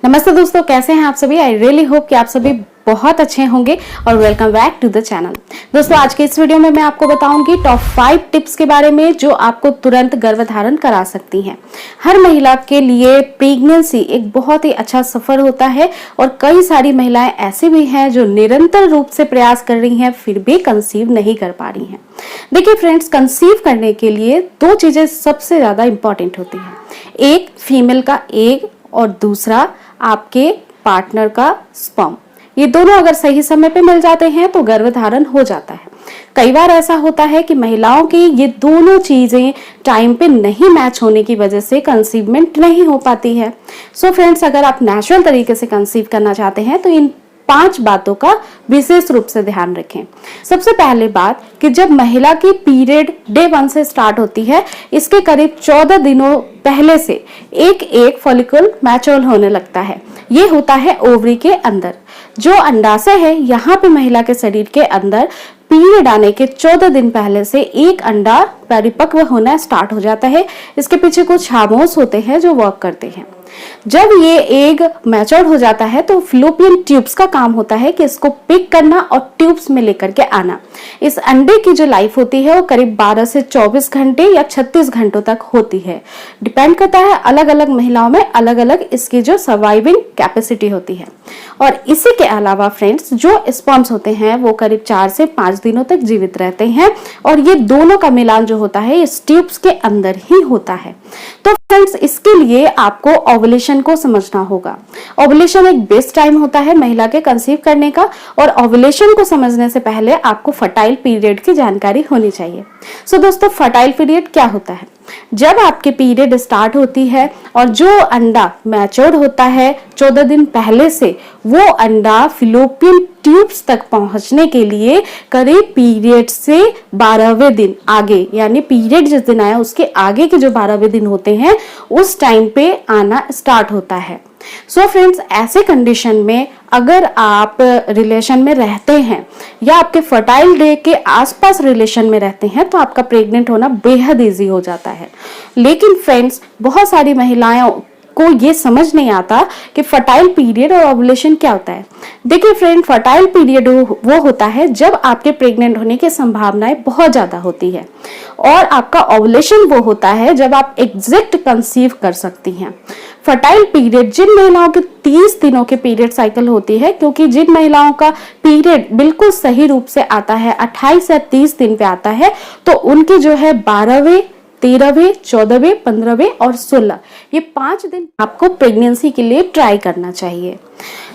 नमस्ते दोस्तों, कैसे हैं आप सभी। आई रियली होप कि आप सभी बहुत अच्छे होंगे और welcome back to the channel. दोस्तों, आज के इस वीडियो में मैं आपको बताऊंगी टॉप 5 टिप्स के बारे में जो आपको तुरंत गर्भधारण करा सकती हैं। हर महिला के लिए प्रेगनेंसी एक बहुत ही अच्छा सफर होता है और कई सारी महिलाएं ऐसी भी हैं जो निरंतर रूप से प्रयास कर रही हैं फिर भी कंसीव नहीं कर पा रही हैं। देखिए फ्रेंड्स, कंसीव करने के लिए 2 चीजें सबसे ज्यादा इंपॉर्टेंट होती हैं। एक फीमेल का एग और दूसरा आपके पार्टनर का स्पर्म। ये दोनों अगर सही समय पे मिल जाते हैं तो गर्भधारण हो जाता है। कई बार ऐसा होता है कि महिलाओं की ये दोनों चीजें टाइम पे नहीं मैच होने की वजह से कंसीवमेंट नहीं हो पाती है। सो फ्रेंड्स, अगर आप नेचुरल तरीके से कंसीव करना चाहते हैं तो इन 5 बातों का विशेष रूप से ध्यान रखें। सबसे पहले बात कि जब महिला की पीरियड डे 1 से स्टार्ट होती है, इसके करीब 14 दिनों पहले से एक फॉलिकल मैच्योर होने लगता है। ये होता है ओवरी के अंदर। जो अंडाशय है, यहाँ पे महिला के शरीर के अंदर पीरियड आने के 14 दिन पहले से एक अंडा परिपक्व होना स्टार्ट हो जाता है। इसके पीछे कुछ हार्मोन्स होते हैं जो वर्क करते हैं। जब ये एग मैच्योर हो जाता है तो फ्लोपियन ट्यूब्स का काम होता है कि इसको पिक करना और ट्यूब्स में लेकर के आना। इस अंडे की जो लाइफ होती है वो करीब 12 से 24 घंटे या 36 घंटों तक होती है। डिपेंड करता है, अलग अलग महिलाओं में अलग अलग इसकी जो सर्वाइविंग कैपेसिटी होती है। और इसी के अलावा फ्रेंड्स, जो स्पर्म्स होते हैं वो करीब 4 से 5 दिनों तक जीवित रहते हैं और ये दोनों का मिलान जो होता है इस ट्यूब्स के अंदर ही होता है। तो फ्रेंड्स, इसके लिए आपको ओवुलेशन को समझना होगा। ओवुलेशन एक बेस्ट टाइम होता है महिला के कंसीव करने का और ओवुलेशन को समझने से पहले आपको फर्टाइल पीरियड की जानकारी होनी चाहिए। सो दोस्तों, फर्टाइल पीरियड क्या होता है? जब आपके पीरियड स्टार्ट होती है और जो अंडा मैच्योर होता है 14 दिन पहले से, वो अंडा फिलोपियन ट्यूब्स तक पहुंचने के लिए करीब पीरियड से 12वें दिन आगे, यानी पीरियड जिस दिन आया उसके आगे के जो 12वें दिन होते हैं उस टाइम पे आना स्टार्ट होता है। सो फ्रेंड्स, ऐसे कंडीशन में अगर आप रिलेशन में रहते हैं या आपके फर्टाइल डे के आसपास रिलेशन में रहते हैं तो आपका प्रेग्नेंट होना बेहद इजी हो जाता है। लेकिन फ्रेंड्स, बहुत सारी महिलाएं को ये समझ नहीं आता कि फर्टाइल पीरियड और ओवुलेशन क्या होता है। देखिए फ्रेंड, फर्टाइल पीरियड वो होता है जब आपके प्रेग्नेंट होने की संभावनाएं बहुत ज्यादा होती है और आपका ओवुलेशन वो होता है जब आप एग्जैक्ट कंसीव कर सकती हैं। फर्टाइल पीरियड जिन महिलाओं के 30 दिनों के पीरियड साइकिल होती है, क्योंकि जिन महिलाओं का पीरियड बिल्कुल सही रूप से आता है 28 या 30 दिन पे आता है, तो उनकी जो है 12वें, 13वें, 14वें, 15वें और 16, ये 5 दिन आपको प्रेगनेंसी के लिए ट्राई करना चाहिए।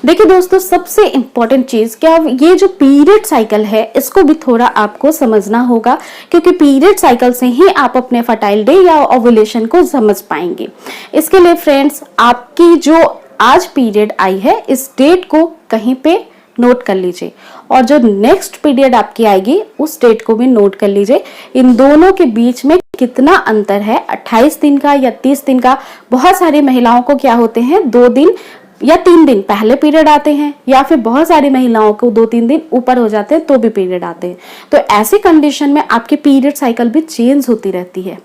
देखिए दोस्तों, सबसे इंपॉर्टेंट चीज क्या, ये जो पीरियड साइकिल है इसको भी थोड़ा आपको समझना होगा, क्योंकि पीरियड साइकिल से ही आप अपने फर्टाइल डे या ओवुलेशन को समझ पाएंगे। इसके लिए फ्रेंड्स, आपकी जो आज पीरियड आई है इस डेट को कहीं पे नोट कर लीजिए और जो नेक्स्ट पीरियड आपकी आएगी उस डेट को भी नोट कर लीजिए। इन दोनों के बीच में कितना अंतर है, 28 दिन का या 30 दिन का। बहुत सारी महिलाओं को क्या होते हैं, 2 दिन या 3 दिन पहले पीरियड आते हैं, या फिर बहुत सारी महिलाओं को 2-3 दिन ऊपर हो जाते हैं तो भी पीरियड आते हैं। तो ऐसी कंडीशन में आपकी पीरियड साइकिल भी चेंज होती रहती है।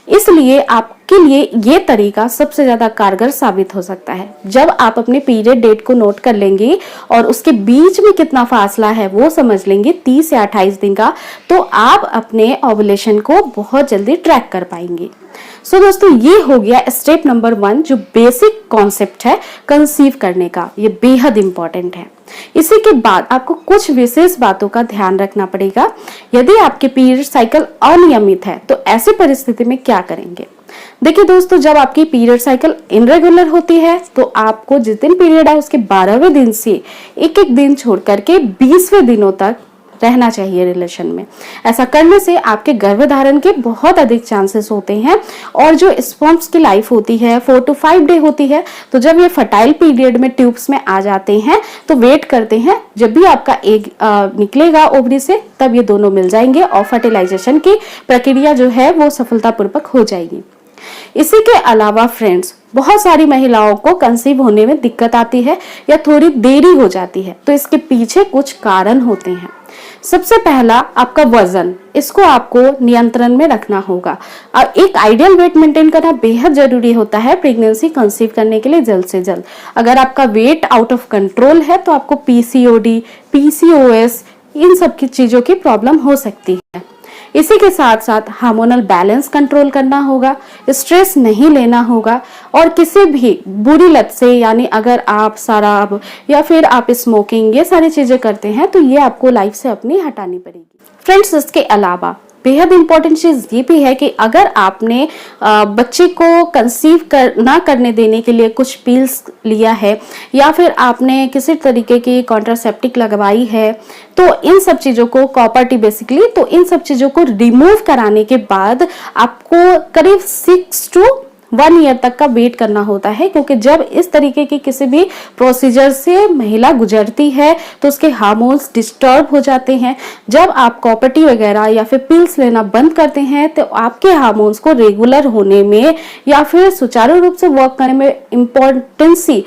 इसलिए आपके लिए ये तरीका सबसे ज्यादा कारगर साबित हो सकता है। जब आप अपने पीरियड डेट को नोट कर लेंगे और उसके बीच में कितना फासला है वो समझ लेंगे, 30 या 28 दिन का, तो आप अपने ओवुलेशन को बहुत जल्दी ट्रैक कर पाएंगे। सो दोस्तों, ये हो गया स्टेप नंबर 1, जो बेसिक कॉन्सेप्ट है कंसीव करने का। ये बेहद इंपॉर्टेंट है। इसी के बाद आपको कुछ विशेष बातों का ध्यान रखना पड़ेगा। यदि आपके पीरियड साइकिल अनियमित है तो ऐसी परिस्थिति में क्या करेंगे? देखिए दोस्तों, जब आपकी पीरियड साइकिल इनरेगुलर होती है तो आपको जिस दिन पीरियड है उसके 12वें दिन से एक दिन छोड़ करके 20वें दिनों तक रहना चाहिए रिलेशन में। ऐसा करने से आपके गर्भधारण के बहुत अधिक चांसेस होते हैं और जो स्पर्म्स की लाइफ होती है 4 to 5 डे होती है। तो जब ये फर्टाइल पीरियड में ट्यूब्स में आ जाते हैं तो वेट करते हैं, जब भी आपका एग निकलेगा ओवरी से तब ये दोनों मिल जाएंगे और फर्टिलाइजेशन की प्रक्रिया जो है वो सफलतापूर्वक हो जाएगी। इसी के अलावा फ्रेंड्स, बहुत सारी महिलाओं को कंसीव होने में दिक्कत आती है या थोड़ी देरी हो जाती है, तो इसके पीछे कुछ कारण होते हैं। सबसे पहला आपका वजन, इसको आपको नियंत्रण में रखना होगा। और एक आइडियल वेट मेंटेन करना बेहद जरूरी होता है प्रेगनेंसी कंसीव करने के लिए जल्द से जल्द। अगर आपका वेट आउट ऑफ कंट्रोल है तो आपको पीसीओडी, पीसीओएस, इन सब की चीजों की प्रॉब्लम हो सकती है। इसी के साथ साथ हार्मोनल बैलेंस कंट्रोल करना होगा, स्ट्रेस नहीं लेना होगा, और किसी भी बुरी लत से, यानी अगर आप शराब या फिर आप स्मोकिंग ये सारी चीजें करते हैं तो ये आपको लाइफ से अपनी हटानी पड़ेगी। फ्रेंड्स, इसके अलावा बेहद इंपॉर्टेंट चीज ये भी है कि अगर आपने बच्चे को कंसीव ना करने देने के लिए कुछ पिल्स लिया है या फिर आपने किसी तरीके की कॉन्ट्रासेप्टिक लगवाई है, तो इन सब चीजों को कॉपर टी बेसिकली, तो इन सब चीजों को रिमूव कराने के बाद आपको करीब 6 to 1 ईयर तक का वेट करना होता है, क्योंकि जब इस तरीके की किसी भी प्रोसीजर से महिला गुजरती है तो उसके हार्मोन्स डिस्टर्ब हो जाते हैं। जब आप कॉपर टी वगैरह या फिर पिल्स लेना बंद करते हैं तो आपके हार्मोन्स को रेगुलर होने में या फिर सुचारू रूप से वर्क करने में इम्पोर्टेंसी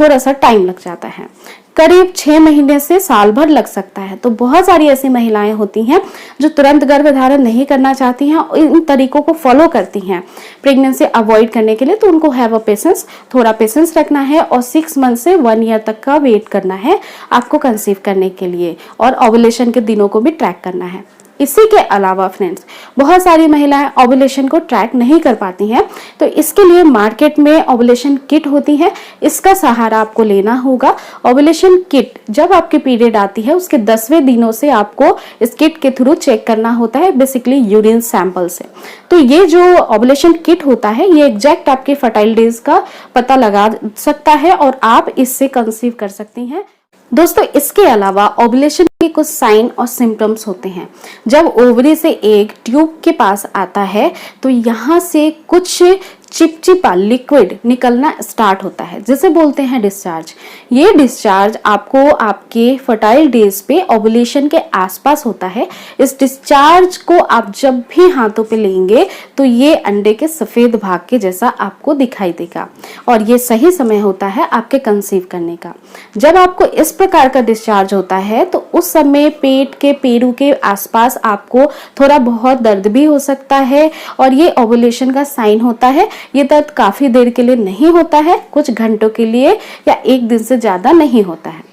थोड़ा सा टाइम लग जाता है, करीब 6 महीने से साल भर लग सकता है। तो बहुत सारी ऐसी महिलाएं होती हैं जो तुरंत गर्भधारण नहीं करना चाहती हैं और इन तरीकों को फॉलो करती हैं प्रेगनेंसी अवॉइड करने के लिए। तो उनको हैव अ पेशेंस, थोड़ा पेशेंस रखना है और 6 मंथ से 1 ईयर तक का वेट करना है आपको कंसीव करने के लिए, और ओवुलेशन के दिनों को भी ट्रैक करना है। इसी के अलावा फ्रेंड्स, बहुत सारी महिलाएं ओवुलेशन को ट्रैक नहीं कर पाती हैं, तो इसके लिए मार्केट में ओवुलेशन किट होती है, इसका सहारा आपको लेना होगा। ओवुलेशन किट, जब आपकी पीरियड आती है उसके 10वें दिनों से आपको इस किट के थ्रू चेक करना होता है, बेसिकली यूरिन सैंपल से। तो ये जो ओवुलेशन किट होता है ये एग्जैक्ट आपके फर्टाइल डेज का पता लगा सकता है और आप इससे कंसीव कर सकती हैं। दोस्तों, इसके अलावा ओवुलेशन के कुछ साइन और सिम्टम्स होते हैं। जब ओवरी से एग ट्यूब के पास आता है तो यहाँ से कुछ चिपचिपा लिक्विड निकलना स्टार्ट होता है, जिसे बोलते हैं डिस्चार्ज। ये डिस्चार्ज आपको आपके फर्टाइल डेज पे ओवुलेशन के आसपास होता है। इस डिस्चार्ज को आप जब भी हाथों पे लेंगे तो ये अंडे के सफेद भाग के जैसा आपको दिखाई देगा, और ये सही समय होता है आपके कंसीव करने का। जब आपको इस प्रकार का डिस्चार्ज होता है तो उस समय पेट के पेरू के आसपास आपको थोड़ा बहुत दर्द भी हो सकता है, और ये ओवुलेशन का साइन होता है। ये दर्द काफी देर के लिए नहीं होता है, कुछ घंटों के लिए या 1 दिन से ज्यादा नहीं होता है।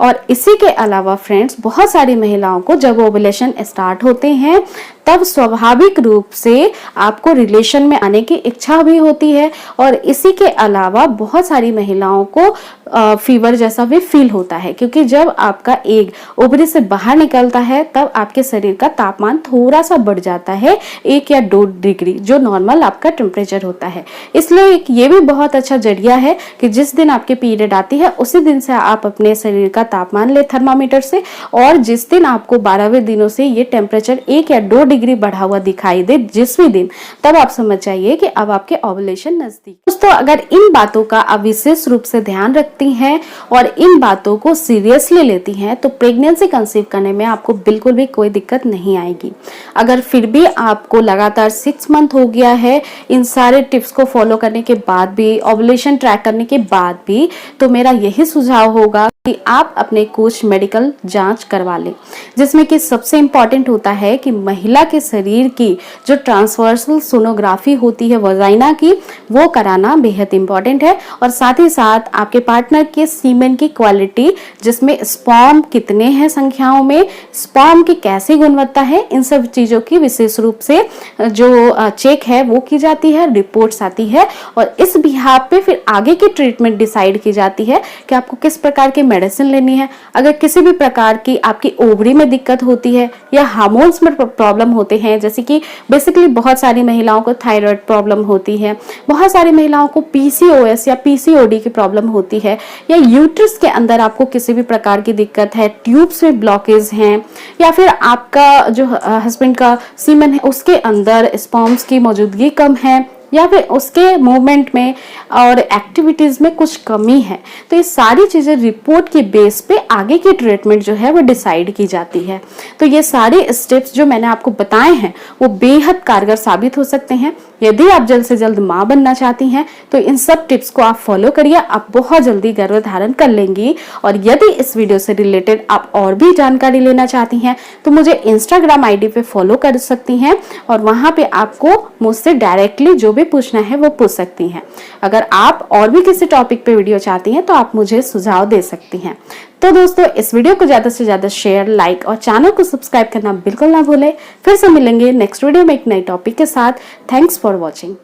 और इसी के अलावा फ्रेंड्स, बहुत सारी महिलाओं को जब ओवुलेशन स्टार्ट होते हैं तब स्वाभाविक रूप से आपको रिलेशन में आने की इच्छा भी होती है, और इसी के अलावा बहुत सारी महिलाओं को फीवर जैसा भी फील होता है, क्योंकि जब आपका एग ओवरी से बाहर निकलता है तब आपके शरीर का तापमान थोड़ा सा बढ़ जाता है, 1 या 2 डिग्री, जो नॉर्मल आपका टेम्परेचर होता है। इसलिए ये भी बहुत अच्छा जरिया है कि जिस दिन आपकी पीरियड आती है उसी दिन से आप अपने शरीर का तापमान ले थर्मामीटर से, और जिस दिन आपको 12वें दिनों से ये टेम्परेचर 1 या 2 डिग्री बढ़ा हुआ दिखाई दे जिस भी दिन, तब आप समझ जाइए कि अब आपके ओवुलेशन नजदीक। दोस्तों, अगर इन बातों का आप विशेष रूप से ध्यान रखती हैं और इन बातों को सीरियसली लेती हैं तो प्रेगनेंसी कंसीव करने में आपको बिल्कुल भी कोई दिक्कत नहीं आएगी। अगर फिर भी आपको लगातार 6 मंथ हो गया है इन सारे टिप्स को फॉलो करने के बाद भी, ओवुलेशन ट्रैक करने के बाद भी, तो मेरा यही सुझाव होगा कि आप अपने कुछ मेडिकल जांच करवा लें, जिसमें कि सबसे इम्पॉर्टेंट होता है कि महिला के शरीर की जो ट्रांसवर्सल सोनोग्राफी होती है वजाइना की, वो कराना बेहद इम्पॉर्टेंट है। और साथ ही साथ आपके पार्टनर के सीमेन की क्वालिटी, जिसमें स्पर्म कितने हैं संख्याओं में, स्पर्म की कैसी गुणवत्ता है, इन सब चीजों की विशेष रूप से जो चेक है वो की जाती है, रिपोर्ट्स आती है, और इस बिहाफ पे फिर आगे की ट्रीटमेंट डिसाइड की जाती है कि आपको किस प्रकार की मेडिसिन लेनी है। अगर किसी भी प्रकार की आपकी ओवरी में दिक्कत होती है या हार्मोन्स में प्रॉब्लम होते हैं, जैसे कि बेसिकली बहुत सारी महिलाओं को थायराइड प्रॉब्लम होती है, बहुत सारी महिलाओं को पीसीओएस या पीसीओडी की प्रॉब्लम होती है, या यूट्रस के अंदर आपको किसी भी प्रकार की दिक्कत है, ट्यूब्स में ब्लॉकेज हैं, या फिर आपका जो हस्बैंड का सीमेन है उसके अंदर स्पर्म्स की मौजूदगी कम है, या फिर उसके मूवमेंट में और एक्टिविटीज में कुछ कमी है, तो ये सारी चीजें रिपोर्ट के बेस पे आगे की ट्रीटमेंट जो है वो डिसाइड की जाती है। तो ये सारे स्टेप्स जो मैंने आपको बताए हैं वो बेहद कारगर साबित हो सकते हैं। यदि आप जल्द से जल्द मां बनना चाहती हैं तो इन सब टिप्स को आप फॉलो करिए, आप बहुत जल्दी गर्भधारण कर लेंगी। और यदि इस वीडियो से रिलेटेड आप और भी जानकारी लेना चाहती हैं तो मुझे इंस्टाग्राम आईडी पे फॉलो कर सकती हैं और वहां पे आपको मुझसे डायरेक्टली जो भी पूछना है वो पूछ सकती हैं। अगर आप और भी किसी टॉपिक पे वीडियो चाहती हैं तो आप मुझे सुझाव दे सकती हैं। तो दोस्तों, इस वीडियो को ज्यादा से ज्यादा शेयर, लाइक और चैनल को सब्सक्राइब करना बिल्कुल ना भूलें। फिर से मिलेंगे नेक्स्ट वीडियो में एक नए टॉपिक के साथ। Thanks for watching.